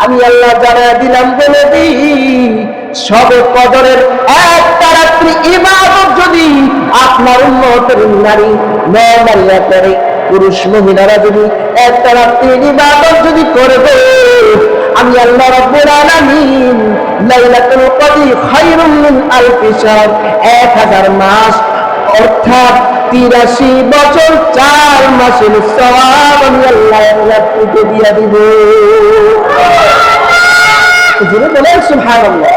আমি আল্লাহ জানায়া দিলাম বলে দিই, শবে কদরের একটা রাত্রি ইবাদত যদি আপনার উম্মতের নারী নারীরা করে, পুরুষ মহিলারা যদি একটা রাত্রি ইবাদত যদি করবে, আমি আল্লাহ রাব্বুল আলামিন লাইলাতুল কদর খায়রুম মিন আলফি শাহর 1000 মাস অর্থাৎ 83 বছর 4 মাসের সওয়াব আমি আল্লাহ আপনাকে দিয়ে দিব। জোরে বলেন সুবহানাল্লাহ।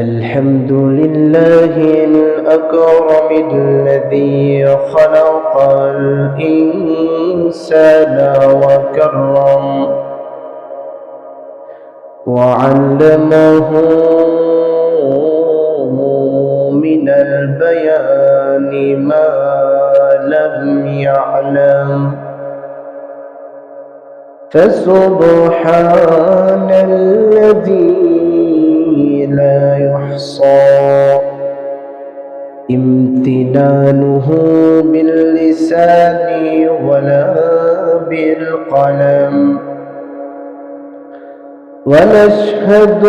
الحمد لله الأكرم الذي خلق الإنسان وكرم وعلمه من البيان ما لم يعلم فسبحان الذي لا يحصى امتنانه باللسان ولا بالقلم ونشهد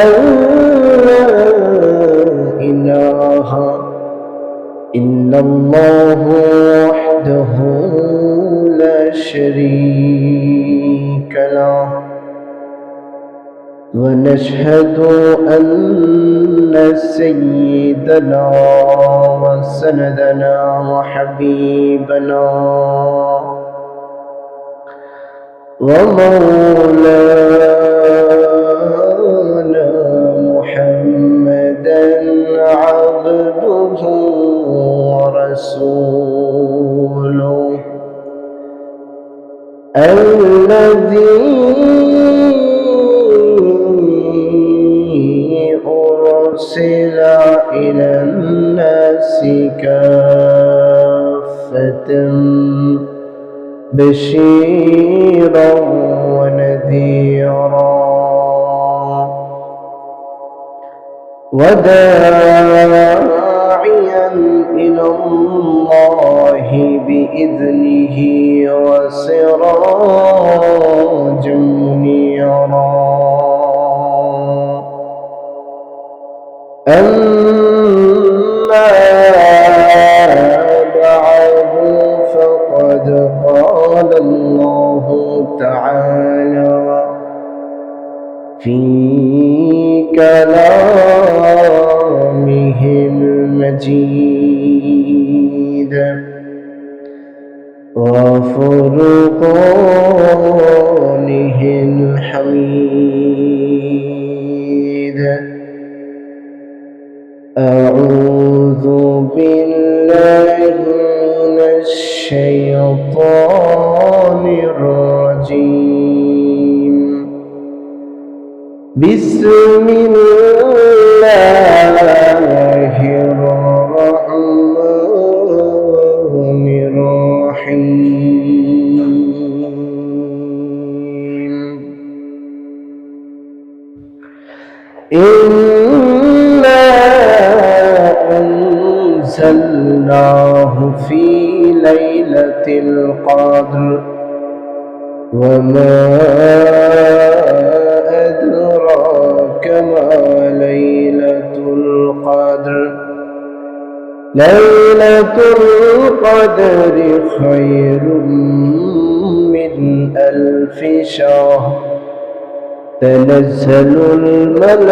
أن لا إله إلا الله وحده لا شريك له ونشهد أن سيدنا وسندنا وحبيبنا ومولانا محمدا عبده ورسوله الذي أرسل إلى الناس كافة بشيرا ونذيرا وداعيا إلى الله بإذنه وسراجا منيرا. أما بعد فقد قال الله تعالى في كلامه المجيد وفرقانه الحميد. أعوذ بالله من الشيطان الرجيم. بسم الله الرحمن الرحيم. إنا أنزلناه في ليلة القدر وما أدراك ما ليلة القدر. ليلة القدر خير من 1000 شهر. تنزل الملائكة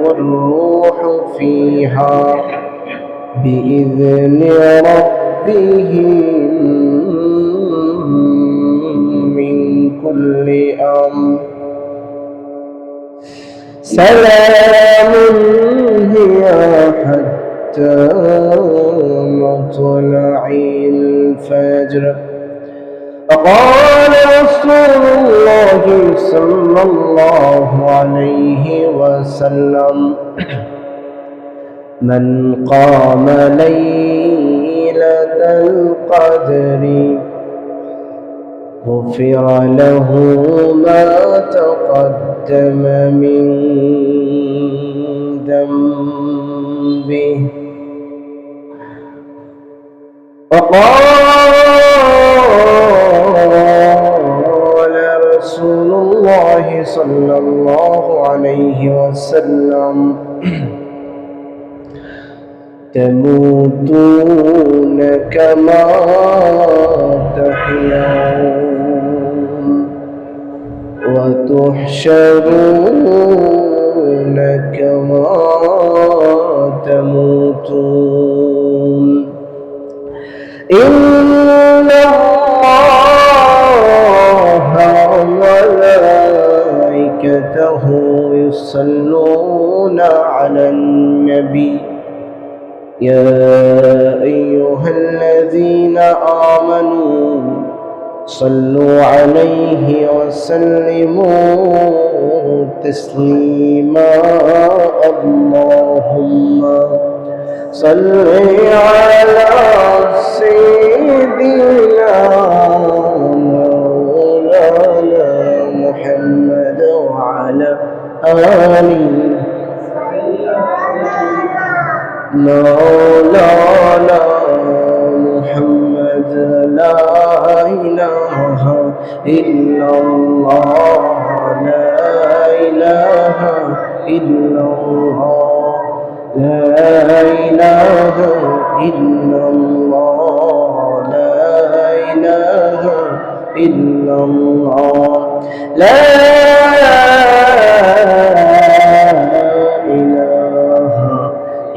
والروح فيها بإذن ربهم من كل أمر. سلام هي حتى مطلع الفجر. قال رسول الله صلى الله عليه وسلم: من قام ليلة القدر غفر له ما تقدم من ذنبه. وقال وسلم تموتون كما تحيون وتحشرون كما تموتون إن الله وملائكته يصلون على النبي يا أيها الذين آمنوا صلوا عليه وسلموا تسليما اللهم صل على سيدنا مولانا محمد وعلى آله مولانا محمد لا إله إلا الله لا إله إلا الله لا إله إلا الله لا إله إلا الله لا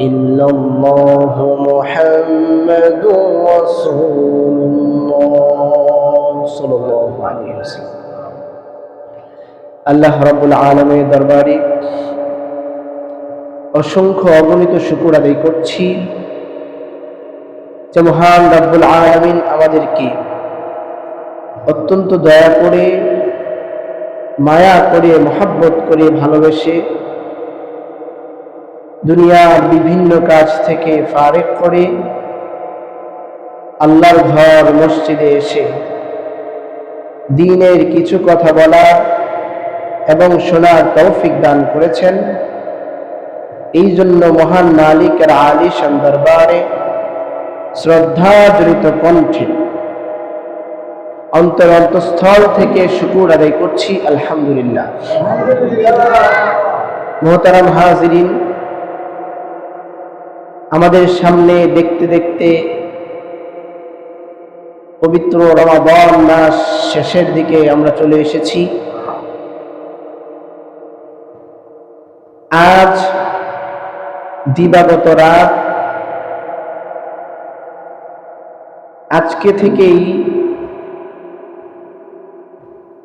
إلا الله محمد رسول الله صلى الله عليه وسلم আল্লাহ রাব্বুল আলামিনের দরবারে অসংখ্য অগণিত শুকর আদায় করছি যে মহান রাব্বুল আলামিন আমাদেরকে অত্যন্ত দয়া করে মায়া করে মহব্বত করে ভালোবেসে দুনিয়ার বিভিন্ন কাজ থেকে ফারেক করে আল্লাহর ঘর মসজিদে এসে দ্বীনের কিছু কথা বলার এবং শোনার তৌফিক দান করেছেন। এই জন্য মহান মালিকের আলিশান দরবারে শ্রদ্ধাজড়িত কণ্ঠে অন্তরস্থল থেকে শুকর আদায় করছি আলহামদুলিল্লাহ। মুহতারাম হাজিরিন, আমাদের সামনে দেখতে দেখতে পবিত্র রমাদান মাস শেষের দিকে আমরা চলে এসেছি। আজ দিবাগত রাত, আজকে থেকেই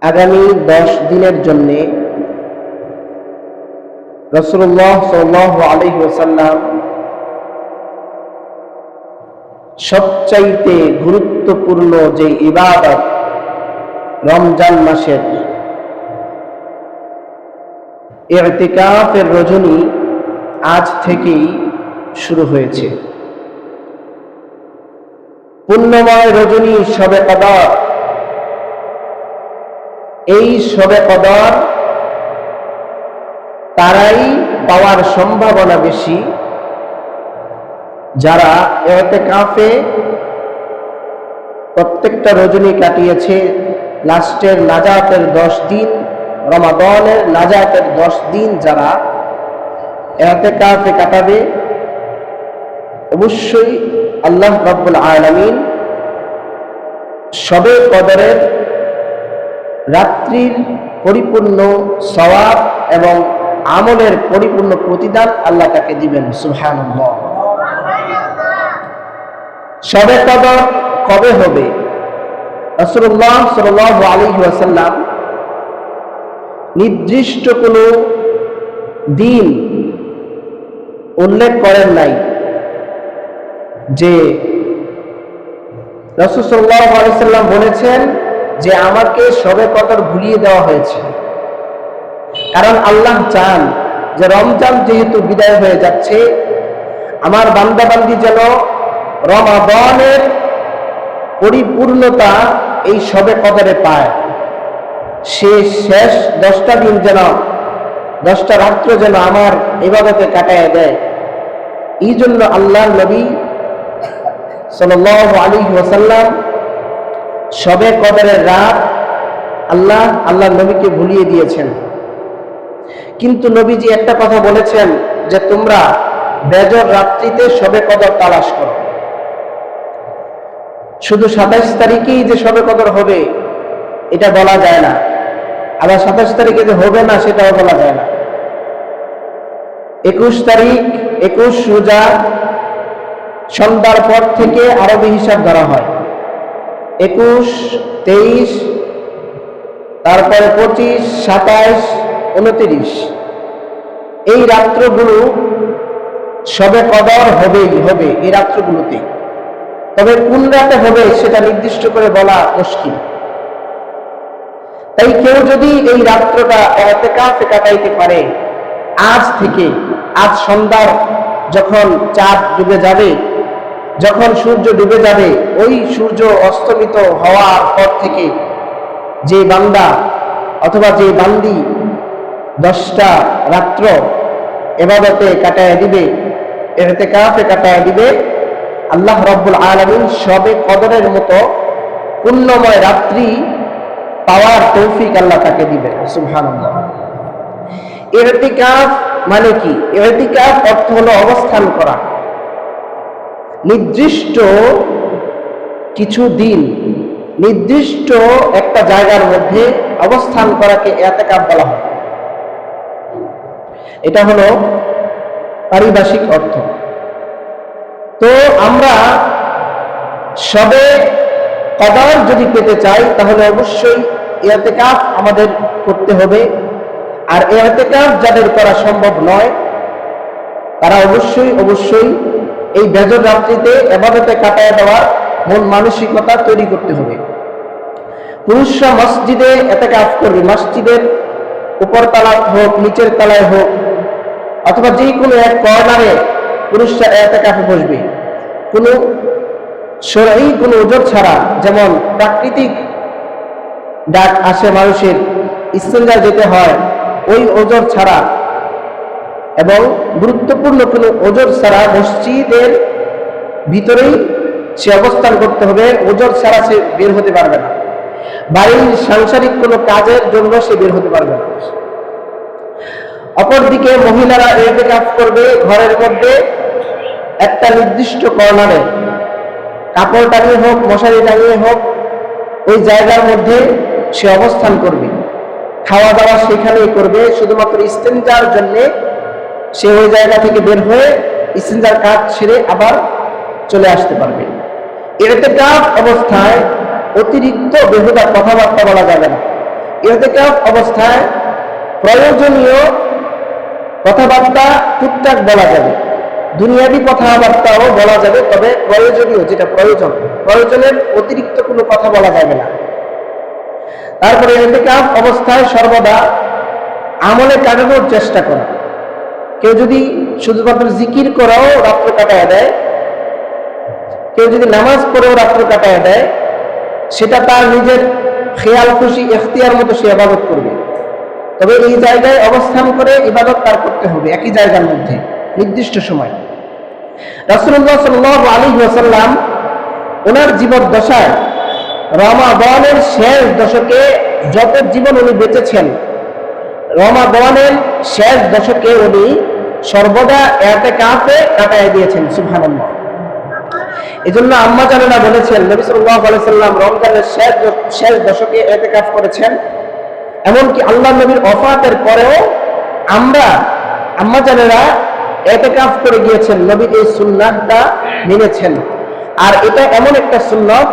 আগামী 10 দিনের জন্য রাসূলুল্লাহ সাল্লাল্লাহু আলাইহি ওয়াসাল্লাম সবচাইতে গুরুত্বপূর্ণ যে ইবাদত রমজান মাসের ইতিকাফের রজনী আজ থেকেই শুরু হয়েছে। পুণ্যময় রজনী শবে কদর। এই শবে কদর তারাই পাওয়ার সম্ভাবনা বেশি যারা ইতিকাফে প্রত্যেকটা রজনী কাটিয়েছে। লাস্টের নাজাতের 10 দিন, রমাদানের নাজাতের 10 দিন যারা ইতিকাফে কাটাবে, অবশ্যই আল্লাহ রাব্বুল আলামিন শবে কদরের রাত্রির পরিপূর্ণ সওয়াব এবং আমলের পরিপূর্ণ প্রতিদান আল্লাহ তাকে দিবেন। সুবহানাল্লাহ। শবে কদর কবে হবে? রাসূলুল্লাহ সাল্লাল্লাহু আলাইহি ওয়াসাল্লাম নির্দিষ্ট কোনো দিন উল্লেখ করেন নাই যে রাসূল সাল্লাল্লাহু আলাইহি ওয়াসাল্লাম বলেছেন যে আমাকে শবে কদর ভুলিয়ে দেওয়া হয়েছে। কারণ আল্লাহ চান যে রমজান যেহেতু বিদায় হয়ে যাচ্ছে, আমার বান্দাবান্দি যেন রমাদানের পরিপূর্ণতা এই শবে কদরে পায়। সে শেষ 10টা দিন যেন, 10টা রাত্র যেন আমার ইবাদতে কাটায় দেয়। এই জন্য আল্লাহর নবী সাল্লাল্লাহু আলাইহি ওয়াসাল্লাম শবে কদরের রাত আল্লাহর নবীকে ভুলিয়ে দিয়েছেন। কিন্তু নবীজি একটা কথা বলেছেন যে তোমরা বেজর রাত্রিতে শবে কদর তালাশ করো। শুধু 27 তারিখেই যে শবে কদর হবে এটা বলা যায় না, আবার 27 তারিখে যে হবে না সেটাও বলা যায় না। 21 তারিখ 21 রোজা সন্ধ্যার পর থেকে আরবি হিসাব ধরা হয়। 21, 23, তারপরে 25, 27, 29 এই রাত্রগুলো শবে কদর হবে এই রাত্রগুলোতে। তবে কোন রাতে হবে সেটা নির্দিষ্ট করে বলা মুশকিল। তাই কেউ যদি এই রাত্রটা ইতিকাফে কাটাইতে পারে আজ থেকে, আজ সন্ধ্যার যখন চাঁদ ডুবে যাবে, যখন সূর্য ডুবে যাবে, ওই সূর্য অস্তমিত হওয়ার পর থেকে যে বান্দা অথবা যে বান্দি 10টা রাত্র ইবাদতে কাটায় দিবে, ইতিকাফে কাটায় দিবে, আল্লাহ রাব্বুল আলামিন শবে কদরের মতো পুণ্যময় রাত্রি পাওয়ার তৌফিক আল্লাহ তাকে দিবেন। সুবহানাল্লাহ। ইতিকাফ মানে কি? ইতিকাফ অর্থ হলো অবস্থান করা, নির্দিষ্ট কিছু দিন নির্দিষ্ট একটা জায়গার মধ্যে অবস্থান করাকে ইতিকাফ বলা হয়। এটা হলো পারিভাষিক অর্থ। তো আমরা শবে কদর যদি পেতে চাই তাহলে অবশ্যই ইতিকাফ আমাদের করতে হবে। আর ইতিকাফ যাদের করা সম্ভব নয় তারা অবশ্যই এই বেজর রাত্রিতে ইবাদতে কাটায় দেওয়ার মন মানসিকতা তৈরি করতে হবে। পুরুষরা মসজিদে ইতিকাফ করবে, মসজিদের উপর তলায় হোক, নিচের তলায় হোক, অথবা যে কোনো এক কর্নারে পুরুষরা ইতিকাফে বসবে। কোনো শরঈ কোনো ওজর ছাড়া, যেমন প্রাকৃতিক ডাক আসে মানুষের, ইস্তেঞ্জা যেতে হয়, ওই ওজর ছাড়া এবং গুরুত্বপূর্ণ কোনো ওজর ছাড়া মসজিদের ভিতরেই সে অবস্থান করতে হবে। ওজর ছাড়া সে বের হতে পারবে না। বাড়ির সাংসারিক কোনো কাজের জন্য সে বের হতে পারবে না। অপরদিকে মহিলারা ইতিকাফ করবে ঘরের মধ্যে একটা নির্দিষ্ট কর্নারে, কাপড় টাঙিয়ে হোক, মশারি টাঙিয়ে হোক, ওই জায়গার মধ্যে সে অবস্থান করবে। খাওয়া দাওয়া সেখানেই করবে। শুধুমাত্র ইস্তেঞ্জার জন্য সে ওই জায়গা থেকে বের হয়ে ইস্তেঞ্জার কাজ সেরে আবার চলে আসতে পারবে। ইতিকাফ অবস্থায় অতিরিক্ত বেহুদা কথাবার্তা বলা যাবে না। ইতিকাফ অবস্থায় প্রয়োজনীয় কথাবার্তা টুকটাক বলা যাবে, দুনিয়াবি কথাবার্তাও বলা যাবে, তবে প্রয়োজনীয় যেটা প্রয়োজনের অতিরিক্ত কোনো কথা বলা যাবে না। তারপরে ইতিকাফ অবস্থায় সর্বদা আমলে কাটানোর চেষ্টা করা। কেউ যদি শুধুমাত্র জিকির করাও রাত্র কাটায় দেয়, কেউ যদি নামাজ পড়েও রাত্র কাটায় দেয়, সেটা তার নিজের খেয়াল খুশি ইখতিয়ার মতো সে ইবাদত করবে। তবে এই জায়গায় অবস্থান করে ইবাদত তার করতে হবে, একই জায়গার মধ্যে নির্দিষ্ট সময়। রাসূলুল্লাহ সাল্লাল্লাহু আলাইহি ওয়াসাল্লাম ওনার জীবদ্দশায় রমাদানের শেষ দশকে যত জীবন উনি বেঁচেছেন, রমাদানের শেষ দশকে উনি সর্বদা ইতিকাফে কাটায় দিয়েছেন। সুবহানাল্লাহ। এজন্য আম্মা জানেরা বলেছেন নবী সাল্লাল্লাহু আলাইহি ওয়াসাল্লাম রমজানের শেষ দশকে ইতিকাফ করেছেন। এমনকি আল্লাহ নবীর ওফাতের পরেও আম্মা জানেরা ইতিকাফ করে গিয়েছেন, নবীর এই সুন্নাতটা মেনেছেন। আর এটা এমন একটা সুন্নত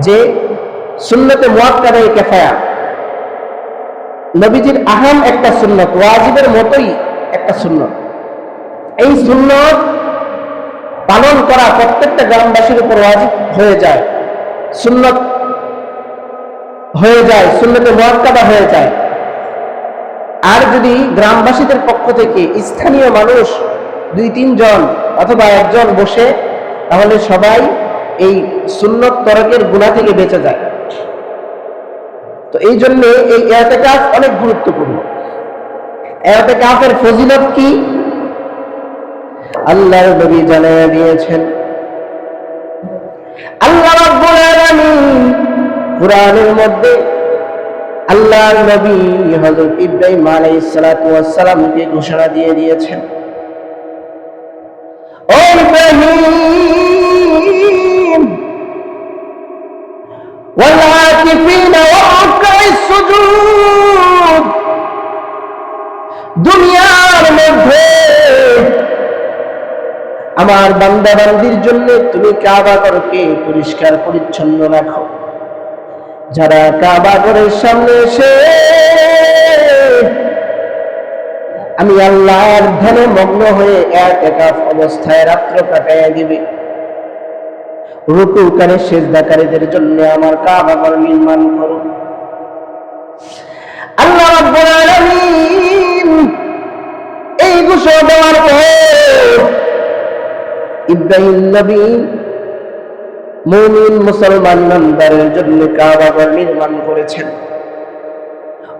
যে সুন্নতে মুআক্কাদায়ে কিফায়া, নবীজির আহাম একটা সুন্নত, ওয়াজিবের মতোই একটা সুন্নত। এই সুন্নত পালন করা প্রত্যেকটা গ্রামবাসীর উপর ওয়াজিব হয়ে যায়, সুন্নত হয়ে যায়, সুন্নতে মুআক্কাদা হয়ে যায়। আর যদি গ্রামবাসীদের পক্ষ থেকে স্থানীয় মানুষ 2-3 জন অথবা একজন বসে, তাহলে সবাই এই সুন্নত তরকের গুনাহ থেকে বেঁচে যায়। তো এই জন্য এই ইতিকাফ অনেক গুরুত্বপূর্ণ। ইতিকাফের ফজিলত কি আল্লাহর নবী জানিয়ে দিয়েছেন। আল্লাহ রাব্বুল আলামিন কুরআনের মধ্যে আল্লাহর নবী হযরত ইব্রাহিম আলাইহিস সালাতু ওয়াস সালামকে ঘোষণা দিয়ে দিয়েছেন, ও ইব্রাহিম ওয়াল আকিফিনা ওয়া রুকআইস সুজুদ, দুনিয়ার মধ্যে আমার বান্দা বান্দির জন্য তুমি কাবা ঘরকে পরিষ্কার পরিচ্ছন্ন রাখো। যারা কাবা ঘরের সামনে এসে আমি আল্লাহর ধ্যানে মগ্ন হয়ে ইতিকাফ অবস্থায় রাত্র কাটাইয়া দিবে, রুকুকারী সিজদাকারীদের জন্য আমার কাবা ঘর নির্মাণ করো। আল্লাহ রাব্বুল আলামিন এই ঘোষণা দেওয়ার পর ইব্রাহিম নবী মুমিন মুসলমান বান্দাদের জন্য কাবা ঘর নির্মাণ করেছেন।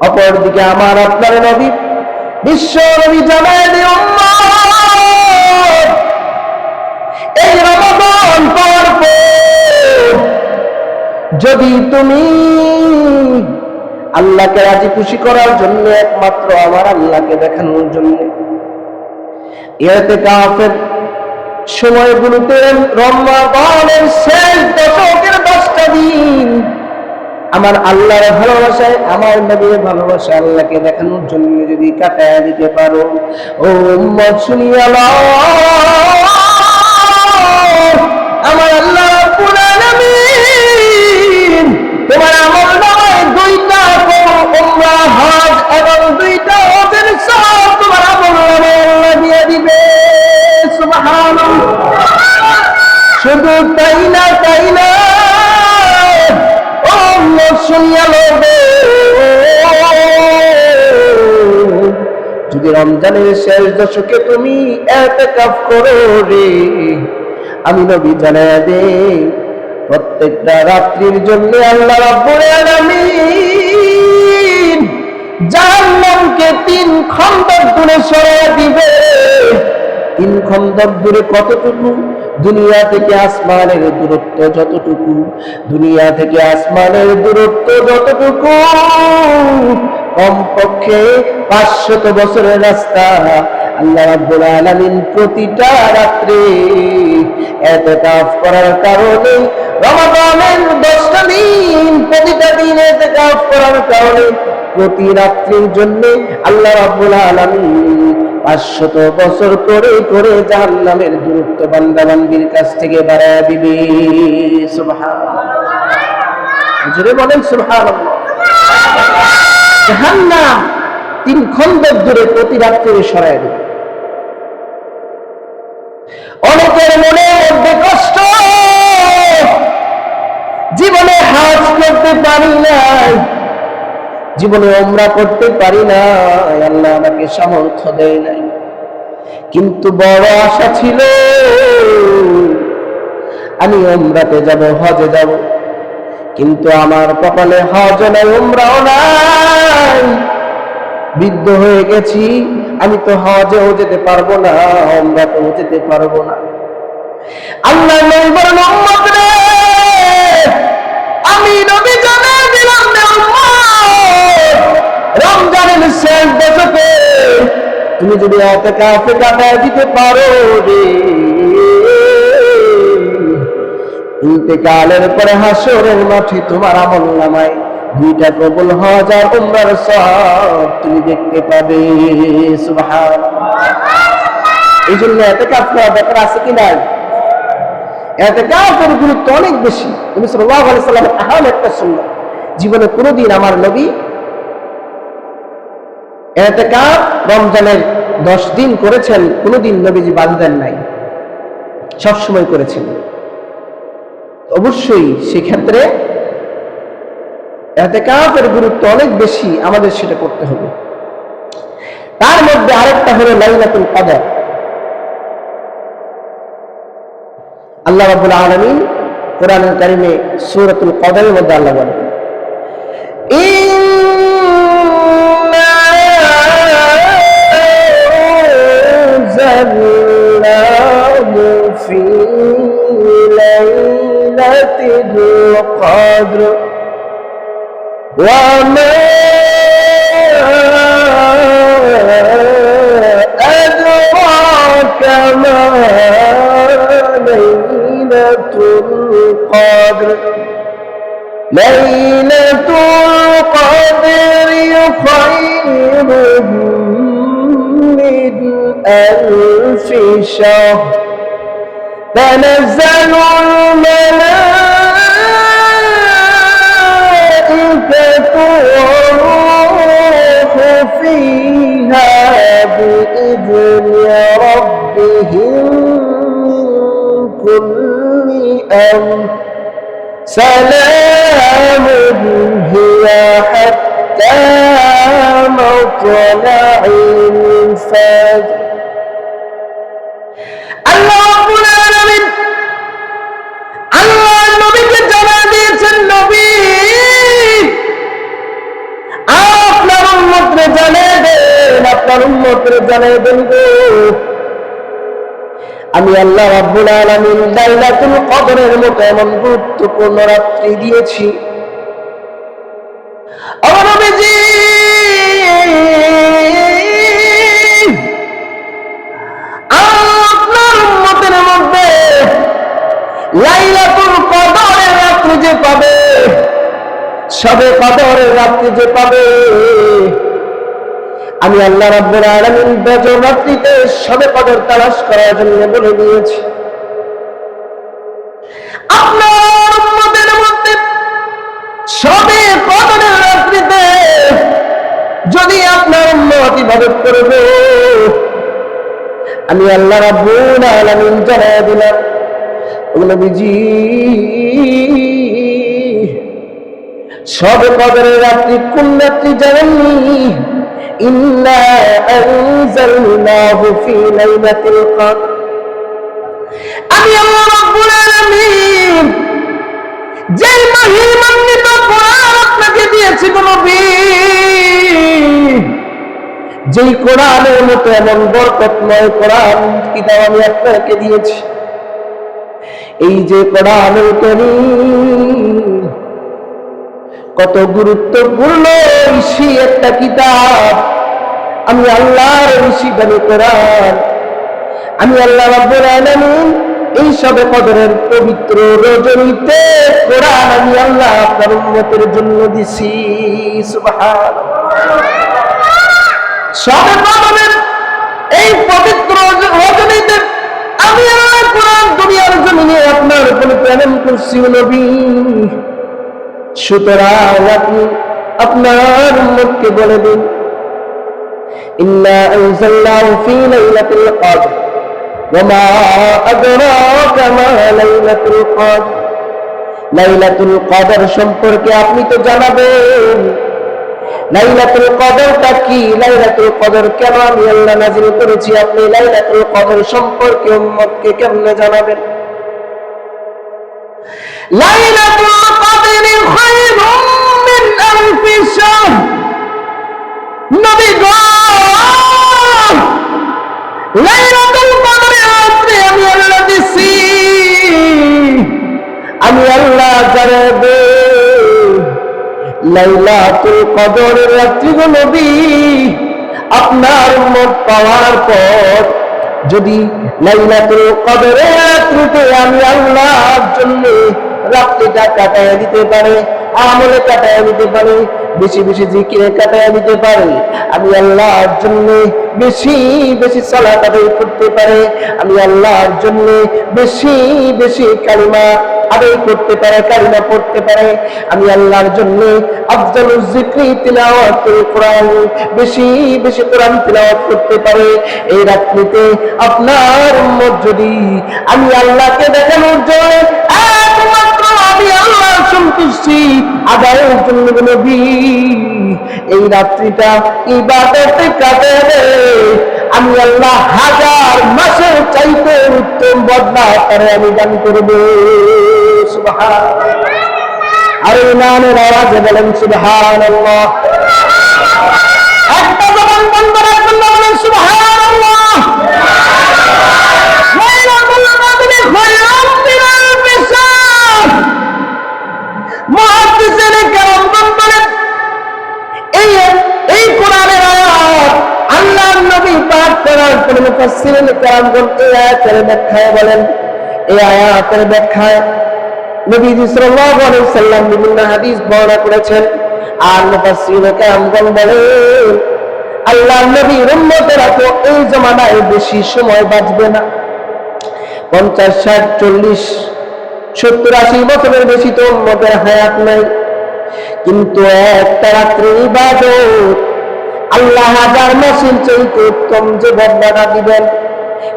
অপরদিকে আমার আপনার নবী বিশ্ব নবী জানায় দিয়ে উম্মত, এই রমাদান পাওয়ার পর যদি তুমি আল্লাহকে রাজি খুশি করার জন্য, একমাত্র আমার আল্লাহকে দেখানোর জন্য ইতিকাফের সময়গুলোতে রমজানের শেষ দশকের 10টা দিন আমার আল্লাহর ভালোবাসায়, আমার নবীর ভালোবাসায় আল্লাহকে দেখানোর জন্য যদি কাটায় দিতে পারো, ও উম্মত শুনিয়া নাও, আমার আল্লাহ রাব্বুল আলামিন তোমার আমল নামায় 2টা উমরা হজ এবং 2টা হজের সওয়াব তোমার আমল নামায় আল্লাহ দিয়ে দিবে। সুবহানাল্লাহ। শুধু তাই না ও শুনিয়া লবে, যদি রমজানের শেষ দশকে তুমি ইতিকাফ করো রে, আমি নবী জানায়া দেই প্রত্যেকটা রাত্রির জন্য আল্লাহ রাব্বুল আলামিন জাহান্নামকে 3 খন্দক দূরে সরিয়ে দিবে। 3 খন্দক দূরে কতটুকু? দুনিয়া থেকে আসমানের দূরত্ব যতটুকু, দুনিয়া থেকে আসমানের দূরত্ব যতটুকু, কমপক্ষে 500 বছরের রাস্তা আল্লাহ রাব্বুল আলামিন প্রতিটা রাত্রে ইতিকাফ করার কারণে, রমাদানের 10টা দিন প্রতিটা দিন ইতিকাফ করার কারণে প্রতি রাত্রির জন্য আল্লাহ রাব্বুল আলামিন 500 বছর করে করে জাহান্নামের দূরত্ব বান্দা বান্দির কাছ থেকে বাড়ায় দিবে। সুবহানাল্লাহ। জোরে বলেন সুবহানাল্লাহ। জাহান্নাম 3 খন্দক দূরে প্রতি রাত্রে সরায় দিবে। অনেকের মনে মধ্যে কষ্ট, জীবনে হজ করতে পারি নাই, জীবনে উমরা করতে পারি না, আল্লাহ আমাকে সামর্থ্য দেয় নাই, কিন্তু বড় আশা ছিল আমি উমরাতে যাব, হজে যাব, কিন্তু আমার কপালে হজ নাই, উমরাও নাই, বৃদ্ধ হয়ে গেছি, আমি তো হজেও যেতে পারবো না, উমরাতেও যেতে পারবো না। আল্লাহ নবী বলেন, উম্মত রে, আমি নবী জানাই দিলাম রে উম্মত, রমজানের শেষ দশকে তুমি যদি ইতিকাফে কাটায় দিতে পারো রে, ইন্তেকালের পরে হাসরের মাঠে তোমার আমলনামায় 2টা কবুল হজ আর উমরার সওয়াব তুমি দেখতে পাবে। সুবহানাল্লাহ। এই জন্য ইতিকাফ করা দরকার আছে কি নাই? ইতিকাফের গুরুত্ব অনেক বেশি। নবী সাল্লাল্লাহু আলাইহি সাল্লামের আহম একটা সুন্নাত, জীবনে কোনোদিন আমার নবী ইতিকাফ রমজানের 10 দিন করেছেন, কোনোদিন নবীজি বাদ দেন নাই, সবসময় করেছেন। অবশ্যই সেক্ষেত্রে ইতিকাফের গুরুত্ব অনেক বেশি, আমাদের সেটা করতে হবে। তার মধ্যে আরেকটা হলো লাইলাতুল কদর। আল্লাহ রাব্বুল আলামিন কোরআনুল কারীমে সূরাতুল কদরের মধ্যে আল্লাহ বলেন, ইন্না আনজালনাহু ফি লাইলাতিল কদর وما أدراك ما ليلة القدر ليلة القدر خير من ألف شهر تنزل الملائكة والروح فيها بإذن ربهم من كل أمر سلام هي حتى مطلع الفجر আল্লাহ রাব্বুল আলামিন আল্লাহ নবীকে জানা দিয়েছেন, নবী আপনার উম্মতকে জানিয়ে দেন, আপনার উম্মতকে জানিয়ে দেন গো, আমি আল্লাহ রাব্বুল আলামিন লাইলাতুল কদরের মতো এমন গুরুত্বপূর্ণ রাত্রি দিয়েছি। ও নবীজি, আপনার উম্মতের মধ্যে লাইলাতুল কদরের রাত্রি যে পাবে, শবে কদরের রাত্রি যে পাবে, আমি আল্লাহ রাব্বুল আলামিন বেজর রাত্রিতে শবে কদর তালাশ করার জন্য বলে দিয়েছি। আপনার উম্মতের মধ্যে শবে কদরের রাত্রিতে যদি আপনার উম্মত ইবাদত করবে, আমি আল্লাহ রাব্বুল আলামিন জানায় দিলাম, ও নবীজি শবে কদরের রাত্রি কোন রাত্রি জানেননি? ইন্না আনজালনাহু ফি লাইলাতিল কদর। আমি আল্লাহ রাব্বুল আলামিন যে মহিমান্বিত কোরআন আপনাকে দিয়েছি গো নবী, যেই কোরআনের মতো এমন বরকতময় কোরআন কিতাব আমি আপনাকে দিয়েছি, এই যে কোরআনুল কারীম কত গুরুত্বপূর্ণ সেই একটা কিতাব, আমি আল্লাহর ঋষিবাণী কোরআন, আমি আল্লাহ রাব্বুল আলামিন এই শবে কদরের পবিত্র রজনীতে কোরআন আমি আল্লাহ আপনার উম্মতের জন্য দিছি। সুবহানাল্লাহ। শবে কদরের এই পবিত্র রজনীতে আমি আল্লাহ কোরআন দুনিয়ার জমিনে আপনার উপরে প্রেরণ করছি নবী। সুতরাং আপনি আপনার উম্মতকে বলে দিন, ইন্না আনজালনাহু ফি লাইলাতিল কদর ওয়া মা আদরাকা মা লাইলাতুল কদর। লাইলাতুল কদর সম্পর্কে আপনি তো জানাবেন, লাইলাতুল কদরটা কি, লাইলাতুল কদর কেন আমি আল্লাহ নাযিল করেছি, আপনি লাইলাতুল কদর সম্পর্কে উম্মতকে কেমনে জানাবেন? লাইলাতুল কদরি খায়রুম মিন আলফি শাহর। নবী গো, লাইলাতুল কদরের রাত্রে আমি আল্লাহ দিছি, আমি আল্লাহ জানাবো লাইলাতুল কদরের রাত্রি গো নবী, আপনার উম্মত পাওয়ার পর যদি লাইলাতুল কদরের রাত্রিতে আমি আল্লাহর জন্য রাত্রিটা কাটায় দিতে পারে, আমলে কাটায় দিতে পারে, বেশি বেশি জিকিরে কাটায় দিতে পারে, আমি আল্লাহর জন্য বেশি বেশি সালাত আদায় করতে পারে, আমি আল্লাহর জন্য বেশি বেশি কালিমা আদায় করতে পারে, কালিমা পড়তে পারে, আমি আল্লাহর জন্য আফজালুজ যিকরি তিলাওয়াতুল কোরআন, বেশি বেশি কোরআন তিলাওয়াত করতে পারে, এই রাত্রিতে আপনার উম্মত যদি আমি আল্লাহকে দেখানোর জন্য একমাত্র আমি আল্লাহর সন্তুষ্টি আদায়ের জন্য নবী এই রাত্রিটা ইবাদতে কাটাবে, আমি আল্লাহ হাজার মাসের চাইতে উত্তম বদলা তারে আমি দান করব। সুবহানাল্লাহ। আর ইমানের আওয়াজে বলেন সুবহানাল্লাহ। একটা জবান বন্ধ রাখবেন না, বলেন সুবহানাল্লাহ। লাইলাতুল কদরি খায়রুম মিন আলফি শাহর। মুহাদ্দিসিনে কেরাম বলেন তারপরে মুফাসসিরিন কেরামগণ এই আয়াতের ব্যাখ্যায় বলেন, এই আয়াতের ব্যাখ্যায় নবী সাল্লাল্লাহু আলাইহি ওয়াসাল্লাম বিভিন্ন হাদিস বর্ণনা করেছেন। আর মুফাসসিরিন কেরামগণ বলেন, আল্লাহর নবীর উম্মতেরা তো এই জামানায় বেশি সময় বাঁচবে না, 50, 60, 40, 70, 80 বছরের বেশি তো উম্মতের হায়াত নাই। কিন্তু একটা রাত্রি ইবাদত আল্লাহ হাজার মাসের চাইতে উত্তম যে বদলাটা দিবেন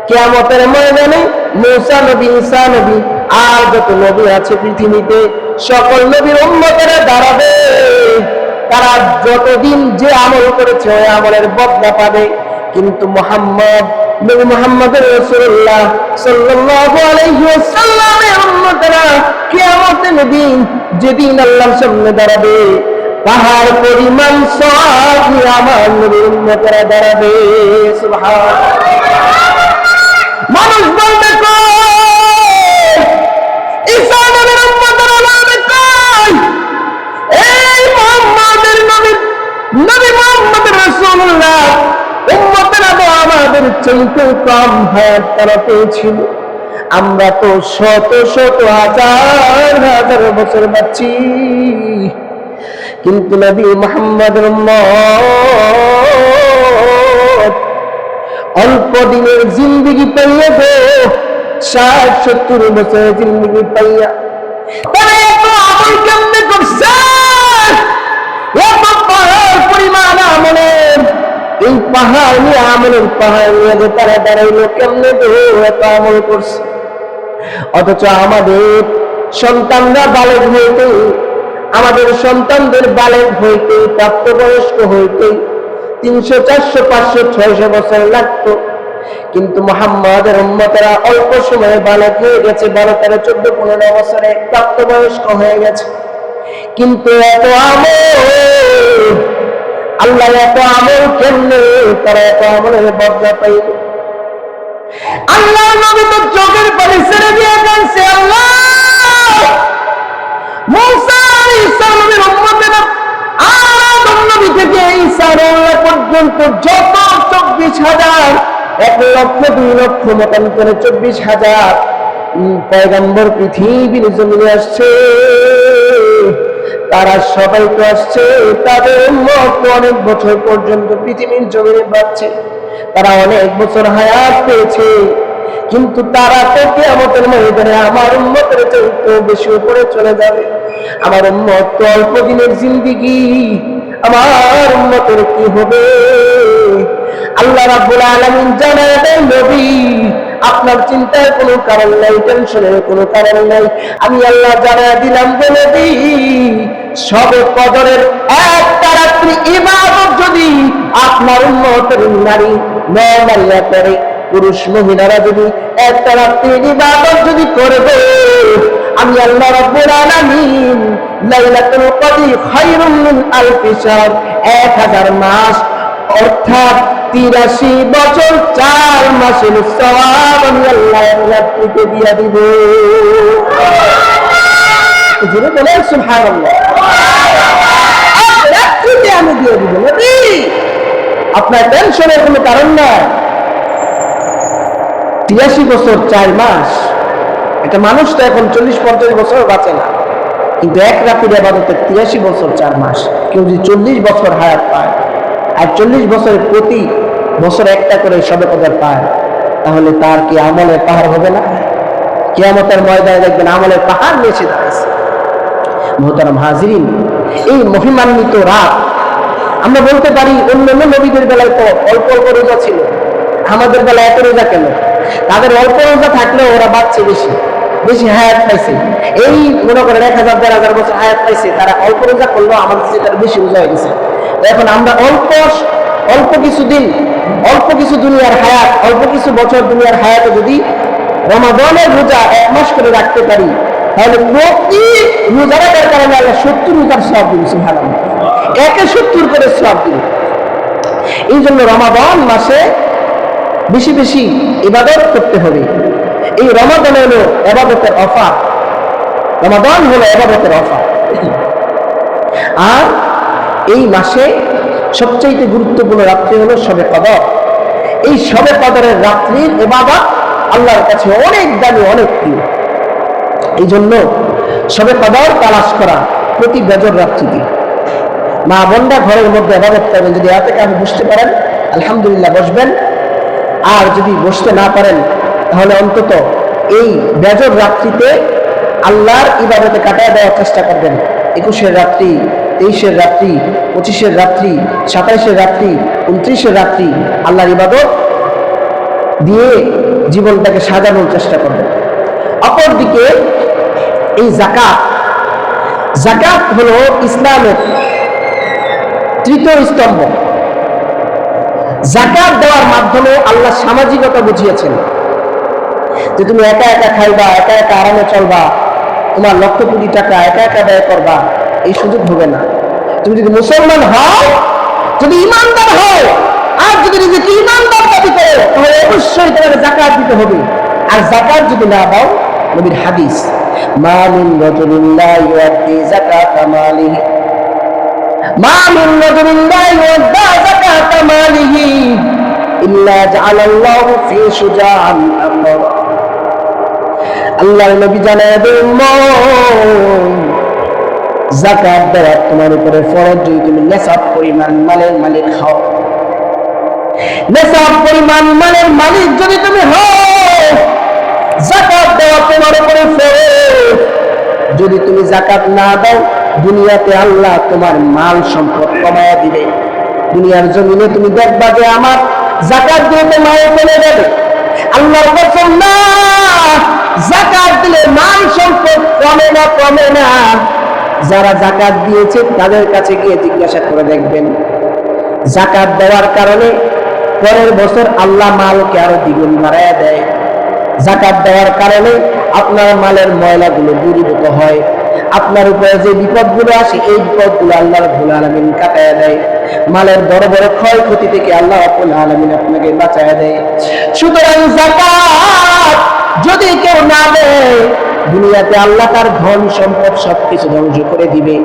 কিয়ামতের ময়দানে। মুসা নবী, ঈসা নবী আর যত নবী আছে পৃথিবীতে সকল নবীর উম্মতেরা দাঁড়াবে, তারা যতদিন যে আমল করেছে ওই আমলের বদলা পাবে। কিন্তু নবী মুহাম্মদ রাসূলুল্লাহ সাল্লাল্লাহু আলাইহি ওয়াসাল্লামের উম্মতেরা কিয়ামতের দিন যেদিন আল্লাহর সামনে দাঁড়াবে, পাহাড় পরিমাণ সওয়াব নিয়ে আমার নবীর উম্মতেরা দাঁড়াবে। সুবহানাল্লাহ। মানুষ বলতে কয় ঈসা নবীর উম্মতেরা বলতে কয় এই মুহাম্মদের নবী মুহাম্মদ রাসূলুল্লাহ উম্মতেরা তো আমাদের চাইতে কম হায়াত তারা পেয়েছিল, আমরা তো শত শত হাজার হাজার বছর বাঁচি। কিন্তু নবী মুহাম্মদের উম্মত অল্প দিনের জিন্দেগি পাইয়া গো 60-70 বছরের জিন্দেগি পাইয়া তারা এত আমল কেমনে করছে, এত পাহাড় পরিমাণ আমলের, এই পাহাড় নিয়ে আমলের পাহাড় নিয়ে যে তারা দাঁড়াইলো কেমনে গো এত আমল করছে। অথচ আমাদের সন্তানরা বালেগ হইতে, আমাদের সন্তানদের বালেগ হইতে, প্রাপ্তবয়স্ক হইতে 300, 400, 500, 600 বছর লাগতো। কিন্তু মুহাম্মদের উম্মতেরা অল্প সময়ে বালেগ হয়ে গেছে, 12, 13, 14, 15 বছরে প্রাপ্তবয়স্ক হয়ে গেছে। কিন্তু এত আমল, আল্লাহ এত আমল কেমনে তারা এত আমলের বদলা পাইল? আল্লাহ নবী তো চোখের পানি ছেড়ে দিয়ে কাঁদছে, আল্লাহ মুসা ঈসা নবীর উম্মতেরা আদম নবী থেকে ঈসা পর্যন্ত যত 24,000, 1 লক্ষ 2 লক্ষ মতন করে 24,000 পয়গম্বর পৃথিবীর জমিনে আসছে, তারা সবাই তো আসছে, তাদের উম্মত অনেক বছর পর্যন্ত পৃথিবীর জমিনে বাঁচছে, তারা অনেক বছর হায়াত পেয়েছে। কিন্তু তারা তো কিয়ামতের ময়দানে আমার উম্মতের চাইতে বেশি উপরে চলে যাবে। আমার উম্মত তো অল্প দিনের জিন্দেগি, আমার উম্মতের কি হবে? আল্লাহ রাব্বুল আলামিন জানায় দেন, নবী আপনার চিন্তার কোনো কারণ নাই, টেনশনের কোনো কারণ নাই, আমি আল্লাহ জানায় দিলাম যে নবী শবে কদরের একটা রাত্রি ইবাদত যদি আপনার উম্মতের নারী নারীরা করে, পুরুষ মহিলারা যদি একটা রাত্রি ইবাদত যদি করবে, আমি আল্লাহ রাব্বুল আলামিন লাইলাতুল কদর খায়রুম মিন আলফি শাহর 1000 মাস অর্থাৎ 83 বছর 4 মাসের সওয়াব আমি আল্লাহ রাত্রিতে দিয়ে দিব। জোরে বলেন সুবহানাল্লাহ। রাত্রিতে আমি দিয়ে দিব নবী, আপনার টেনশনের কোনো কারণ নাই। 83 বছর 4 মাস, এটা মানুষ তো এখন 40-50 বছর বাঁচে না, কিন্তু এক রাতের ইবাদতে 83 বছর 4 মাস। কেউ যদি 40 বছর হায়াত পায় আর 40 বছরের প্রতি বছর একটা করে শবে কদর পায়, তাহলে তার কি আমলের পাহাড় হবে না? কিয়ামতের ময়দানে দেখবেন আমলের পাহাড় নিয়ে এসে দাঁড়াইছে। মুহতারাম হাজিরিন, এই মহিমান্বিত রাত আমরা বলতে পারি অন্যান্য নবীদের বেলায় তো অল্প অল্প রোজা ছিল, আমাদের বেলায় এত রোজা কেন? তাদের অল্প রোজা থাকলেও ওরা বাঁচছে বেশি, বেশি হায়াত পাইছে। এই মনে করেন 1000-1500 বছর হায়াত পাইছে, তারা অল্প রোজা করলেও আমাদের চেয়ে তারা বেশি রোজা হয়ে গেছে। এখন আমরা অল্প কিছু দিন, অল্প কিছু দুনিয়ার হায়াত, অল্প কিছু বছর দুনিয়ার হায়াতে যদি রমাদানের রোজা 1 মাস করে রাখতে পারি, তাহলে প্রতি রোজা রাখার কারণে আল্লাহ 70 রোজার সওয়াব দিবে। সুবহানাল্লাহ, 70 করে সওয়াব দিবে। এই জন্য রমাদান মাসে বেশি বেশি ইবাদত করতে হবে। এই রমাদান হলো ইবাদতের অফার, রমাদান হলো ইবাদতের অফার। আর এই মাসে সবচেয়ে গুরুত্বপূর্ণ রাত্রি হলো শবে কদর। এই শবে কদরের রাত্রির ইবাদত আল্লাহর কাছে অনেক দামি, অনেক প্রিয়। এই জন্য শবে কদর তালাশ করা প্রতি বেজর রাত্রিতে। মা বোনরা ঘরের মধ্যে ইবাদত করবেন। যদি ইতিকাফে বসতে পারেন আলহামদুলিল্লাহ বসবেন, আর যদি বসতে না পারেন তাহলে অন্তত এই বেজর রাত্রিতে আল্লাহর ইবাদতে কাটায় দেওয়ার চেষ্টা করবেন। 21-এর রাত্রি, 23-এর রাত্রি, 25-এর রাত্রি, 27-এর রাত্রি, 29-এর রাত্রি আল্লাহর ইবাদত দিয়ে জীবনটাকে সাজানোর চেষ্টা করবেন। অপরদিকে এই যাকাত, যাকাত হলো ইসলামের তৃতীয় স্তম্ভ। যাকাত দেওয়ার মাধ্যমে আল্লাহ সামাজিকতা বুঝিয়েছেন যে তুমি একা একা খাইবা, একা একা আরামে চলবা, তোমার লক্ষ কোটি টাকা একা একা ব্যয় করবা, এই সুযোগ হবে না। তুমি যদি মুসলমান হও, যদি ইমানদার হও, আর যদি নিজেকে ইমানদার দাবি করো, তাহলে অবশ্যই তোমাকে যাকাত দিতে হবে। আর যাকাত যদি না দাও, নবীর হাদিস, মা মিন রাজুলিন লা ইউআদ্দি যাকাতা মালিহি, মা মিন রাজুলিন লা ইউআদ্দি যাকাতা মালিহি ইল্লা জাআলাল্লাহু ফি শুজাআন আকরা। আল্লাহর নবী জানায় দেন, যাকাত দেওয়া তোমার উপরে ফরজ যদি তুমি নেসাব পরিমাণ মালের মালিক হও। নেসাব পরিমাণ মালের মালিক যদি তুমি হও, যাকাত দেওয়া তোমার উপরে ফরজ। যদি তুমি যাকাত না দাও, দুনিয়াতে আল্লাহ তোমার মাল সম্পদ কমায়া দিবে। দুনিয়ার জমিনে তুমি দেখবা যে আমার যাকাত দিয়ে তো মাল চলে যাবে। আল্লাহর কসম না, যাকাত দিলে মাল সম্পদ কমে না, কমে না। যারা যাকাত দিয়েছে তাদের কাছে গিয়ে জিজ্ঞাসা করে দেখবেন, যাকাত দেওয়ার কারণে পরের বছর আল্লাহ মালকে আরো দ্বিগুণ বাড়ায় দেয়। যাকাত দেওয়ার কারণে আপনার মালের ময়লাগুলো দূরীভূত হয়। আপনার উপরে যে বিপদগুলো আসে, এই বিপদগুলো আল্লাহ রাব্বুল আলামিন কাটায় দেয়। মালের বড় বড় ক্ষয়ক্ষতি থেকে আল্লাহ রাব্বুল আলামিন আপনাকে বাঁচায় দেয়। সুতরাং যাকাত যদি কেউ না দেয়, দুনিয়াতে আল্লাহ তার ধন সম্পদ সবকিছু ধ্বংস করে দিবে।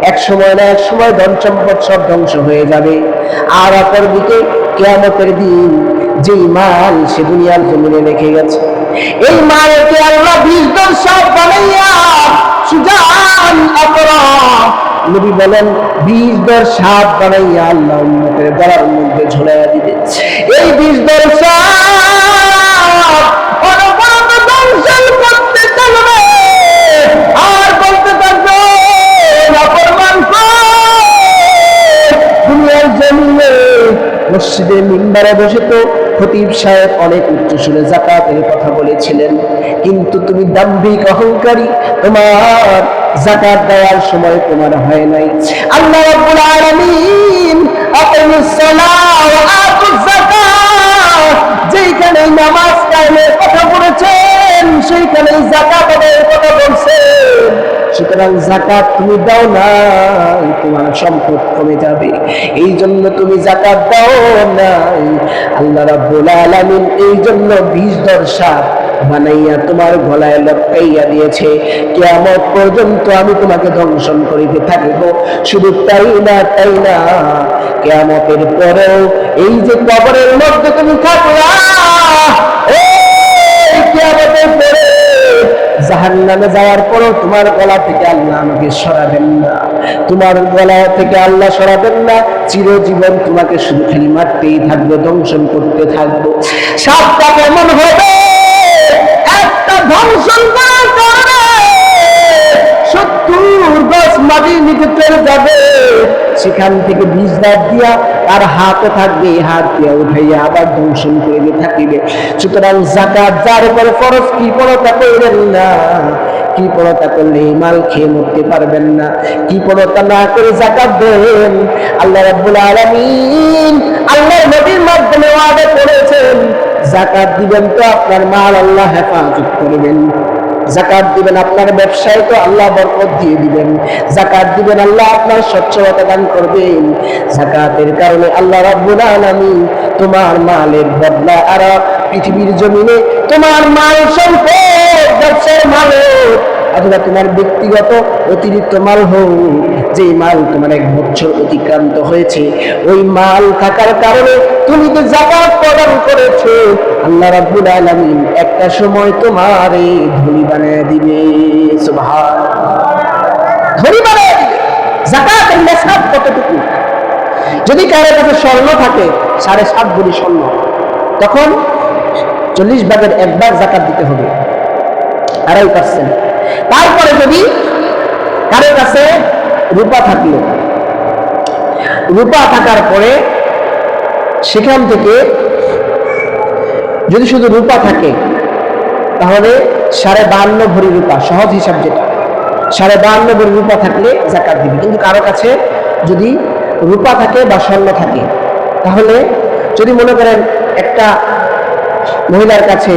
এক সময় না এক সময় ধন সম্পদ সব ধ্বংস হয়ে যাবে। আর অপরদিকে কিয়ামতের দিন যেই মাল সে দুনিয়ার জমিনে রেখে গেছে, এই মালকে আল্লাহ 20 দর সাপ বানাইয়া সুজান আকরা, নবী বলেন 20 দর সাপ বানাইয়া আল্লাহ উম্মতের গলার মধ্যে ঝুলাইয়া দিবে। এই 20 দর সাপ অনবরত দংশন করতে থাকবে আর বলতে থাকবে, নাফরমান দুনিয়ার জমিনে মসজিদের মিম্বারে বসে তো খতিব সাহেব অনেক উচ্চ সুরে যাকাতের কথা বলেছিলেন, কিন্তু তুমি দাম্ভিক অহংকারী, তোমার যাকাত দেওয়ার সময় তোমার হয় নাই। আল্লাহ রাব্বুল আলামিন আকিমুস সালাহ ওয়া আতুজ যাকাত, যেখানে নামাজ কায়েমের কথা বলেছেন সেইখানে যাকাত আদায়ের কথা বলছেন। সুতরাং যাকাত তুমি দাও না, তোমার সম্পদ কমে যাবে। এই জন্য তুমি যাকাত দাও নাই। আল্লাহ রাব্বুল আলামিন এই জন্য 20 দর সাপ বানাইয়া তোমার গলায় লটকাইয়া দিয়েছে, কিয়ামত পর্যন্ত আমি তোমাকে ধ্বংসন করিতে থাকিব। শুধু তাই না, তাই না, কিয়ামতের পরেও এই যে কবরের মধ্যে তুমি থাকলা, এই কিয়ামতের পরে জাহান্নামে যাওয়ার পরও তোমার গলা থেকে আল্লাহ আমাকে সরাবেন না, তোমার গলা থেকে আল্লাহ সরাবেন না। চিরজীবন তোমাকে শুধু খালি মারতেই থাকবে, দংশন করতে থাকবো। সাপটা কেমন হবে? একটা ধ্বংসন করার কারণে 70 গজ মাটির নিচে চলে যাবে। সেখান থেকে 20 দাঁত দিয়া তার হাতে থাকবে, হাত দিয়া উঠাইয়া আবার দংশন করে থাকিবে। সুতরাং যাকাত যার উপরে ফরজ, কৃপণতা করবেন না। কৃপণতা করলে মাল খেয়ে মরতে পারবেন না। কৃপণতা না করে যাকাত দেন। আল্লাহ রাব্বুল আলামিন আল্লাহর নবীর মাধ্যমে ওয়াদা করেছেন, যাকাত দিবেন তো আপনার মাল আল্লাহ হেফাজত করবেন। যাকাত দিবেন আপনার ব্যবসায় তো আল্লাহ বরকত দিয়ে দিবেন। যাকাত দিবেন আল্লাহ আপনার সচ্ছলতা দান করবেন। যাকাতের কারণে আল্লাহ রাব্বুল আলামিন তোমার মালের বদলা আর পৃথিবীর জমিনে তোমার মাল সম্পদ, ব্যবসার মাল হোক অথবা তোমার ব্যক্তিগত অতিরিক্ত মাল হোক, যে মাল তোমার 1 বছর অতিক্রান্ত হয়েছে, ওই মাল থাকার কারণে তুমি যে যাকাত প্রদান করেছো, আল্লাহ রাব্বুল আলামিন একটা সময় তোমারে ধনী বানায় দিবে। সুবহানাল্লাহ, ধনী বানায় দিবে। যাকাতের নিসাব কতটুকু? যদি কারোর কাছে স্বর্ণ থাকে 7.5 ভরি স্বর্ণ, তখন 40 ভাগের 1 ভাগ যাকাত দিতে হবে, 2.5%। তারপরে যদি কারোর কাছে রূপা থাকলো, রূপা থাকার পরে সেখান থেকে যদি শুধু রূপা থাকে তাহলে 52.5 ভরি রূপা, সহজ হিসাব যেটা, 52.5 ভরি রূপা থাকলে যাকাত দিবে। কিন্তু কারো কাছে যদি রূপা থাকে বা স্বর্ণ থাকে, তাহলে যদি মনে করেন একটা মহিলার কাছে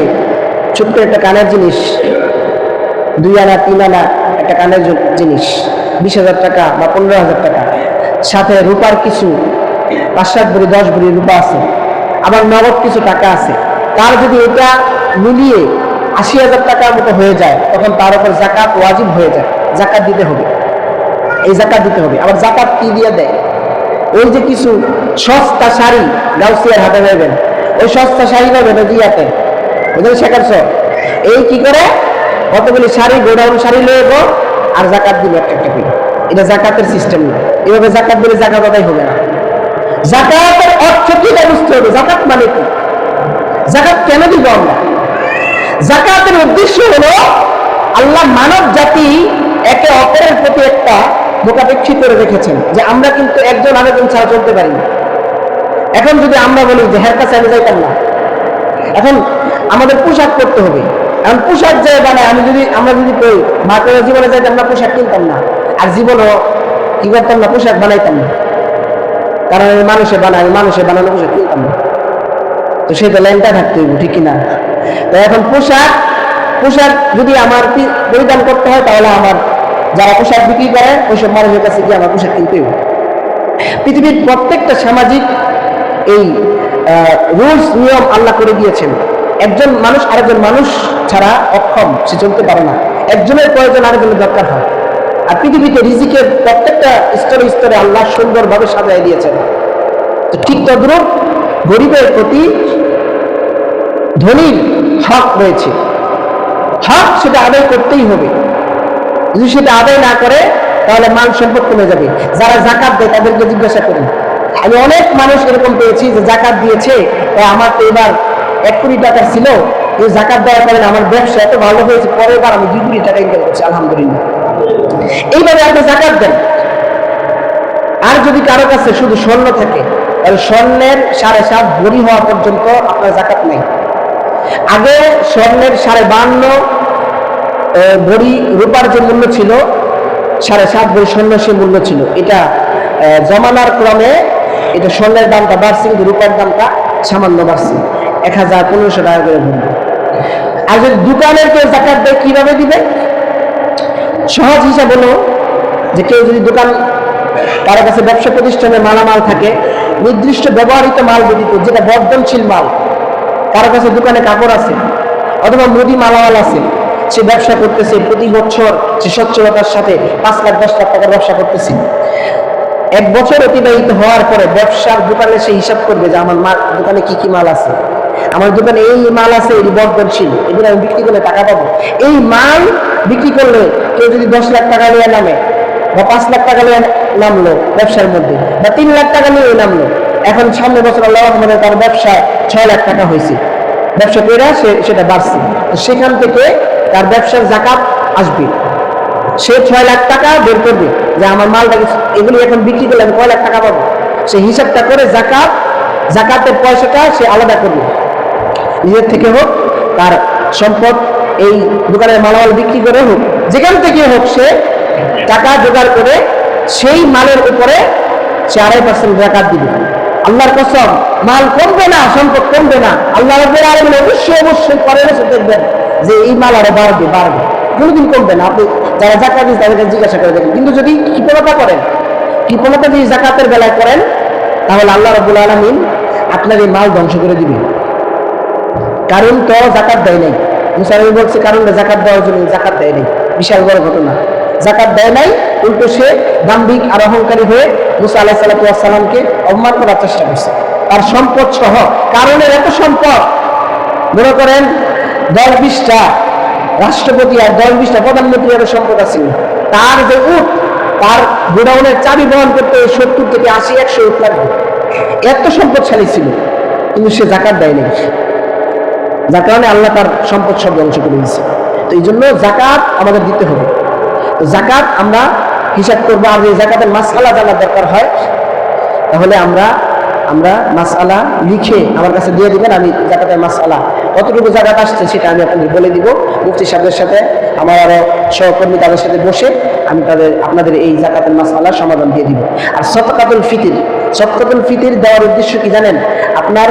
ছোট্ট একটা কানের জিনিস, 2 আনা 3 আনা একটা কানের জিনিস 20,000 টাকা বা 15,000 টাকা, সাথে রূপার কিছু 5-7 ভরি 10 ভরি রূপা আছে, আবার নগদ কিছু টাকা আছে, তার যদি এটা মিলিয়ে 80,000 টাকার মতো হয়ে যায়, তখন তার উপর যাকাত ওয়াজিব হয়ে যায়, যাকাত দিতে হবে। এই যাকাত দিতে হবে। আবার যাকাত কি দিয়ে দেয়? ওই যে কিছু সস্তা শাড়ি গাউসিয়ার হাতে পাবেন, ওই সস্তা শাড়ি পাবেন ওই দিয়াতে, বুঝলেন শেখাচ্ছ, এই কি করে কতগুলি শাড়ি গোডাউন শাড়ি লয়ে গো আর যাকাত দিল একটা একটা করে। এটা যাকাতের সিস্টেম না, এভাবে যাকাত দিলে যাকাত আদায় হবে না। যাকাতের অর্থ কি বুঝতে হবে, যাকাত মানে কি, যাকাত কেন দিব আমরা? যাকাতের উদ্দেশ্য হলো আল্লাহ মানব জাতি একে অপরের প্রতি একটা মোকাবেক্ষী করে রেখেছেন, যে আমরা কিন্তু একজন আরেকজন ছাড়া চলতে পারি না। এখন যদি আমরা বলি যে হ্যাঁ কাছে আমি যাইতাম না, এখন আমাদের পোশাক করতে হবে, এখন পোশাক যে বানায় আমরা যদি কই মাকে জীবনে যাইতাম না, পোশাক কিনতাম না, আর জীবনও কি করতাম না, পোশাক বানাইতাম না, কারণ আমি মানুষে বানানো পোশাক কিনতাম না, তো সেটা লাইনটা থাকতে হইব, ঠিক কিনা? তো এখন পোশাক যদি আমার পরিধান করতে হয়, তাহলে আমার যারা পোশাক বিক্রি করে ওইসব মানুষের কাছে গিয়ে আমার পোশাক কিনতে হবে। পৃথিবীর প্রত্যেকটা সামাজিক এই রুলস নিয়ম আল্লাহ করে দিয়েছেন। একজন মানুষ আরেকজন মানুষ ছাড়া অক্ষম, সে চলতে পারে না, একজনের প্রয়োজন আরেকজনের দরকার হয়। আর পৃথিবীতে রিজিকের প্রত্যেকটা স্তরে স্তরে আল্লাহ সুন্দরভাবে সাজায় দিয়েছেন। তো ঠিক তদ্রূপ গরিবের প্রতি ধনীর হক রয়েছে, হক সেটা আদায় করতেই হবে। যদি সেটা আদায় না করে তাহলে মান সম্পদ কমে যাবে। যারা যাকাত দেয় তাদেরকে জিজ্ঞাসা করি, আমি অনেক মানুষ এরকম পেয়েছি যে যাকাত দিয়েছে, আমার তো এবার 1 কোটি টাকা ছিল, এই যাকাত দেওয়ার কারণে আমার ব্যবসা এত ভালো হয়েছে, পরের বার আমি 2 কোটি টাকা ইনকাম করছি, আলহামদুলিল্লাহ। এইভাবে আপনি যাকাত দেন। আর যদি কারো কাছে শুধু স্বর্ণ থাকে, তাহলে স্বর্ণের 7.5 ভরি হওয়া পর্যন্ত আপনার যাকাত নেই। আগে স্বর্ণের 52.5 ভরি রূপার যে মূল্য ছিল, 7.5 ভরি স্বর্ণ সে মূল্য ছিল। এটা জমানার ক্রমে এটা স্বর্ণের দামটা বাড়ছে, কিন্তু রূপার দামটা সামান্য বাড়ছে, 1,000-1,500 টাকা করে ভরি। আর যদি দোকানের কেউ যাকাত দেয়, কিভাবে দিবে? সহজ হিসাব হলো যে কেউ যদি দোকান, কারো কাছে ব্যবসা প্রতিষ্ঠানে মালামাল থাকে, নির্দিষ্ট ব্যবহৃত মাল ব্যতীত যেটা বর্ধনশীল মাল, কারো কাছে দোকানে কাপড় আছে অথবা মুদি মালামাল আছে, সে ব্যবসা করতেছে, প্রতি বছর সে সচ্ছলতার সাথে 5 লাখ 10 লাখ টাকার ব্যবসা করতেছে। 1 বছর অতিবাহিত হওয়ার পরে ব্যবসার দোকানে সে হিসাব করবে যে আমার দোকানে কি কি মাল আছে, আমার দোকানে এই মাল আছে, এই বর্ধনশীল, এগুলো আমি বিক্রি করলে টাকা পাবো। এই মাল বিক্রি করলে কেউ যদি 10 লাখ টাকা নিয়ে নামে বা 5 লাখ টাকা নিয়ে নামলো ব্যবসার মধ্যে, বা 3 লাখ টাকা নিয়ে নামলো, এখন সামনের বছর আল্লাহ রহমতে তার ব্যবসায় 6 লাখ টাকা হয়েছে, ব্যবসা করে সেটা বাড়ছে, সেখান থেকে তার ব্যবসার যাকাত আসবে। সে 6 লাখ টাকা বের করবে যে আমার মালটা এগুলি এখন বিক্রি করলে আমি কয় লাখ টাকা পাবো, সে হিসাবটা করে যাকাতের পয়সাটা সে আলাদা করবে, নিজের থেকে হোক, তার সম্পদ এই দোকানের মালামাল বিক্রি করে হোক, যেখান থেকে হোক, সে টাকা জোগাড় করে সেই মালের উপরে সে 2.5% যাকাত দিবে। আল্লাহর কসম, মাল কমবে না, সম্পদ কমবে না। আল্লাহ রাব্বুল আলামিন অবশ্যই করে দেখবেন যে এই মাল আরো বাড়বে, কোনোদিন কমবে না। আপনি যারা যাকাত দিন তাদেরকে জিজ্ঞাসা করে দেখেন। কিন্তু যদি কৃপণতা যদি যাকাতের বেলায় করেন, তাহলে আল্লাহ রাব্বুল আলামিন আপনার এই মাল ধ্বংস করে দিবে। কারণ তো যাকাত দেয় নাই, মুসা নবী বলছে কারণ যাকাত দেওয়ার জন্য, যাকাত দেয় নাই, বিশাল বড় ঘটনা। জাকাত দেয় নাই, উল্টো সে দাম্ভিক আর অহংকারী হয়ে মুসা আলাইহিস সালামকে অপমান করার চেষ্টা করছে। তার সম্পদ সহ, কারণের এত সম্পদ, মনে করেন 10-20টা রাষ্ট্রপতি আর 10-20টা প্রধানমন্ত্রী এর সম্পদ আছে। তার যে উট, তার গোডাউনের চাবি বহন করতে 70 থেকে 80-100 উট লাগবে, এত সম্পদশালী ছিল, কিন্তু সে জাকাত দেয়নি, যার কারণে আল্লাহ তার সম্পদ সব ধ্বংস করে দিয়েছে। তো এই জন্য জাকাত আমাদের দিতে হবে। তো জাকাত আমরা হিসাব করবো, আর যদি জাকাতের মাসআলা জানার দরকার হয় তাহলে আমরা মাসআলা লিখে আমার কাছে দিয়ে দিবেন, আমি জাকাতের মাসআলা কতটুকু জাকাত আসছে সেটা আমি আপনাদের বলে দিব। মুফতি সাহেবের সাথে আমার আরো সহকর্মী তাদের সাথে বসে আমি আপনাদের এই জাকাতের মাসআলার সমাধান দিয়ে দিব। আর সদকাতুল ফিতর দেওয়ার উদ্দেশ্য কি জানেন? আপনার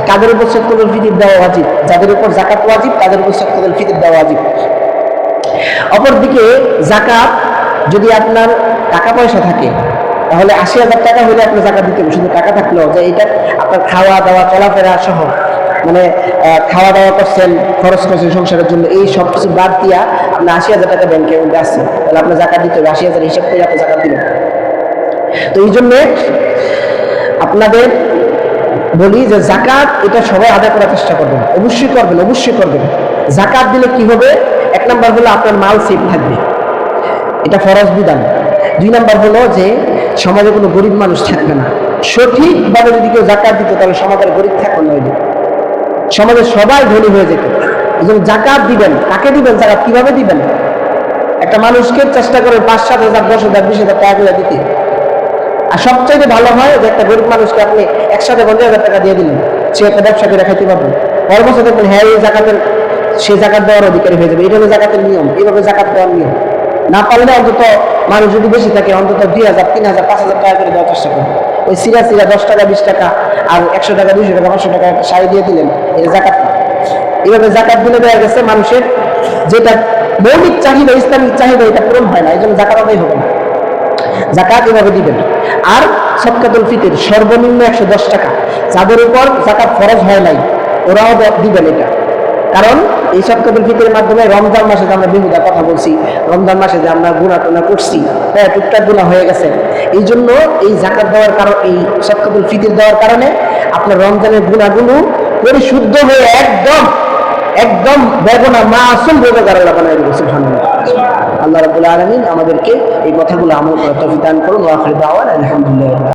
কাদের উপর সদকাতুল ফিতর দেওয়া ওয়াজিব, যাদের উপর জাকাত ওয়াজিব তাদের উপর সদকাতুল ফিতর দেওয়া ওয়াজিব। অপরদিকে জাকাত, যদি আপনার টাকা পয়সা থাকে তাহলে 80,000 টাকা হলে আপনি জাকাত দিতে হবে। শুধু টাকা থাকলেও যে এটা আপনার খাওয়া দাওয়া চলাফেরা সহ, মানে খাওয়া দাওয়া করছেন, খরচ করছেন সংসারের জন্য, এই সব কিছু বাদ দিয়া আপনি 80,000 টাকা ব্যাংকের মধ্যে আসছে, তাহলে আপনার জাকাত দিতে হবে। 80,000 হিসাব করে আপনি জাকাত দিবেন। তো এই জন্যে আপনাদের বলি যে জাকাত এটা সবাই আদায় করার চেষ্টা করবেন, অবশ্যই করবেন। জাকাত দিলে কি হবে? 1 নাম্বার হলো আপনার মাল সেফ থাকবে, এটা ফরজ বিধান। 2 নাম্বার হলো যে সমাজে কোনো গরিব মানুষ থাকবে না। সঠিকভাবে যদি কেউ জাকাত দিত তাহলে সমাজের গরিব থাকবে না, সমাজের সবাই ধনী হয়ে যেত। এই জন্য জাকাত দিবেন। কাকে দিবেন জাকাত? কিভাবে দিবেন? একটা মানুষকে চেষ্টা করে 5-7,000, 10,000, 20,000 টাকা করে দিতে। আর সবচাইতে ভালো হয় যে একটা গরিব মানুষকে আপনি একসাথে 50,000 টাকা দিয়ে দিলেন, সে একটা ব্যবসা করে খাইতে পারবে। পরের বছর দেখবেন হ্যাঁ এই জাকাতের, সে জাকাত দেওয়ার অধিকারী হয়ে যাবে। এটা হলো জাকাতের নিয়ম, এইভাবে জাকাত দেওয়ার নিয়ম। না পারলে অন্তত মানুষ যদি বেশি থাকে অন্তত 2,000, 3,000, 5,000 টাকা করে দেওয়ার চেষ্টা করবে। ওই সিরা 10 টাকা, 20 টাকা আর 100 টাকা, 200 টাকা, 500 টাকা একটা শাড়ি দিয়ে দিলেন, এটা জাকাত না। এইভাবে জাকাত দিলে দেখা গেছে মানুষের যেটা মৌলিক চাহিদা, ইসলামিক চাহিদা, এটা পূরণ হয় না, এই জন্য জাকাত আদায় হবে না। জাকাত এভাবে দিবেন। আর সদকাতুল ফিতর সর্বনিম্ন 110 টাকা, যাদের উপর জাকাত ফরজ হয় নাই ওরাও দিবেন এটা। কারণ এই সদকাতুল ফিতরের মাধ্যমে রমজান মাসে যে আমরা বেহুদা কথা বলছি, রমজান মাসে যে আমরা গুনাহ করছি, হ্যাঁ টুকটাক গুনাহ হয়ে গেছে, এই জন্য এই জাকাত দেওয়ার কারণ, এই সদকাতুল ফিতর দেওয়ার কারণে আপনার রমজানের গুনাহগুলো পরিশুদ্ধ হয়ে একদম বেগুনা মাসুম রোজাদার আল্লাহ বানায় দিবেন। সুবহানাল্লাহ। আল্লাহ রাব্বুল আলামিন আমাদেরকে এই কথাগুলো আমল করার তৌফিক দান করুন। ওয়া আখিরু দাওয়ানা আলহামদুলিল্লাহ।